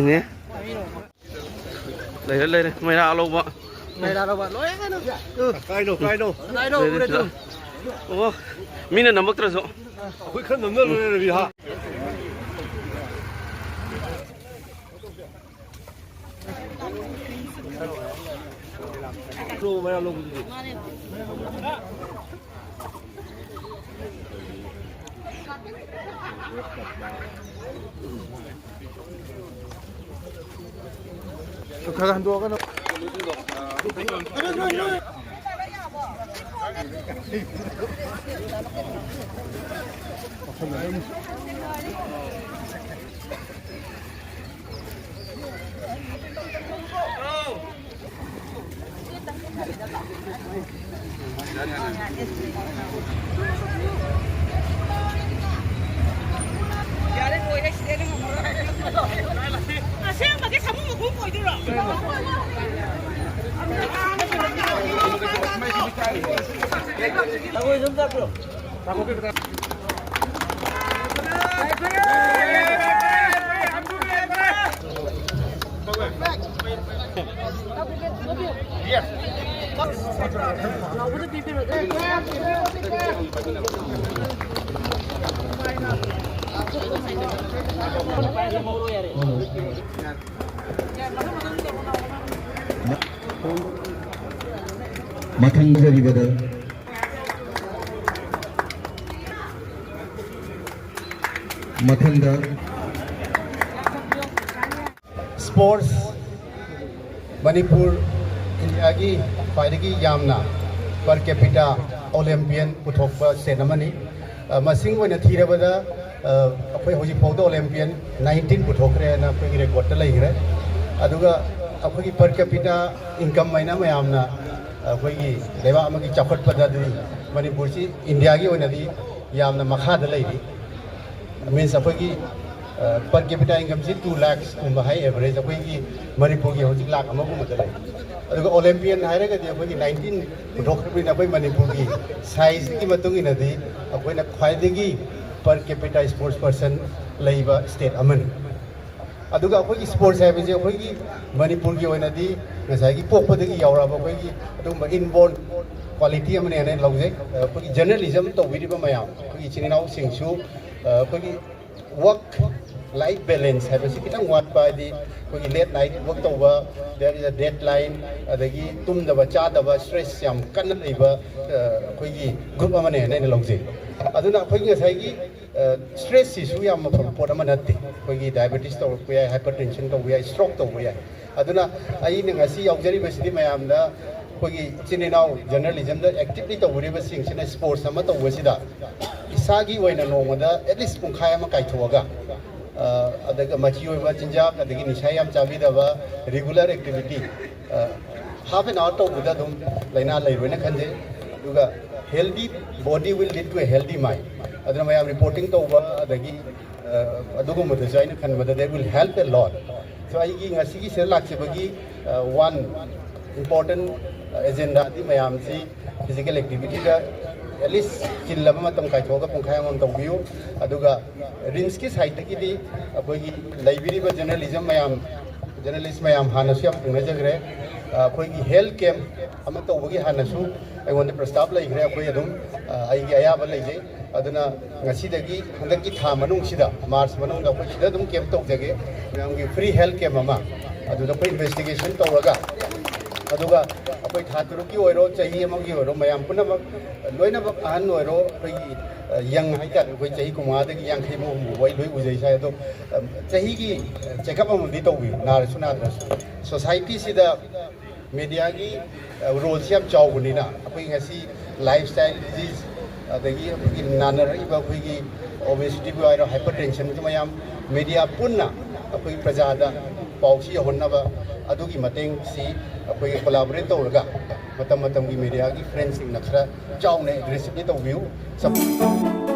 ini đây mày ra lâu bạ này là đâu bạn nói cái đâu udah tuh oh mina nambah terus kok aku kan nonton lebih ha lu mana lu kakak dua kan Matang dari badal Matanda Sports Manipur India की ख्वाइदगी यामना per capita Olympian पुथोकपा सेनमनी मसिंग वैन थीरबदा अखोई होजी फौदा Olympian 19 पुथोकरे ना अखोई रिकॉर्ड लैग्रे अदुगा अखोई per capita income मैना मयामना अखोई लेवा अमगी चखटपदा मणिपुर से इंडिया की वैनदी यामना मखाद लैरी मीन्स अखोई per capita income से 2 lakhs उम्बा हाई एवरेज अखोई मणिपुर की होजी लाख अमगुमदा लै अदुगा ओलंपियन हायरगदी अखोई 19 पुथोकबी अखोई मणिपुर की साइज की मतुंगिनदी अखोई ख्वाइदगी per capita sports person लैबा स्टेट अमन अदुगा अखोई स्पोर्ट्स है अखोई मणिपुर की ओइनदी ngसाई पोकपदगी यावराबा अखोई अदुगा इनबोर्न क्वालिटी अमने ने लौजे अखोई जर्नलिज्म तौबिरिबा मयाम अखोई चिनिनाव सिंगसु अखोई वर्क लाइफ बैलेंस है खितंग वाटपा अखोई लेट नाइट वर्क तौबा देयर इज अ डेडलाइन अदगी तुमदबा चादबा स्ट्रेस याम कन्न लैबा अखोई ग्रुप अमने ने लौजे अदुना अखोई ngसाई स्ट्रेस सिसु याम मफम पोट अमा नते अखोई डायबिटीज तौरप याय हाइपरटेंशन तौब याय स्ट्रोक तौब याय अदुना आई ngasi यावजरिबसिदि मयामदा अखोई चिनिनाव जर्नलिज्म दा एक्टिवली तौबरिबा सिंगसिना स्पोर्ट्स अमा तौबसिदा इसागी ओइना नोमदा एटलीस्ट पुंखाय अमा काइथोगा अदगा मची ओइबा चिंजाक अदगी निसाय याम चाबिदबा regular activity half an hour तौबदा दुम लैना लैरोइना खंजे दुगा healthy body will lead to a healthy mind aduna mayam reporting tauba adagi adugo mada jaina khan mada they will help a lot so ai gi ngasi gi ser laksibagi one important agenda di mayam si physical activity da at least chillaba matam kai thoga pungkhai amam taubiu aduga rins ki side ki di akogi library ba journalism mayam journalist mayam hana su yam pungna jagre अखोई health camp अमा तौबगी हानसु अगोंद प्रस्ताव लैग्रे अखोई अदुम आइगी अयाबा लैजे अदुना ngasiदगी हंदकी था मनुंगसिदा मार्च मनुंग अखोई सिदा अदुम camp तौजगे मैमगी free health camp अमा अदुदा अखोई इन्वेस्टिगेशन तौरगा अदुगा अखोई था तुरुकी ओइरो चही अमगी ओइरो मयाम पुनमक लोइनबक अहन ओइरो अखोई यंग हाइका अखोई चही कुमादगी यांखै मो वइ लोइ उजै साय अदो चही की चेकअप अमदि तौबी नारसु नाद्रसु सोसाइटी सिदा मीडिया की रोल से हम चावनीना अखोई ngasi लाइफस्टाइल डिजीज अदगी अखोई नानरइबा अखोई ओबेसिटी बो आरो हाइपरटेंशन के मयाम मीडिया पुन्ना अखोई प्रजादा पाउसी होन्नबा अदुगी मतेंग सी अखोई कोलैबोरेट तौरगा मतम मतम की मीडिया की फ्रेंड्स सिंग नखरा चाउने एग्रेसिवली तौबियु सब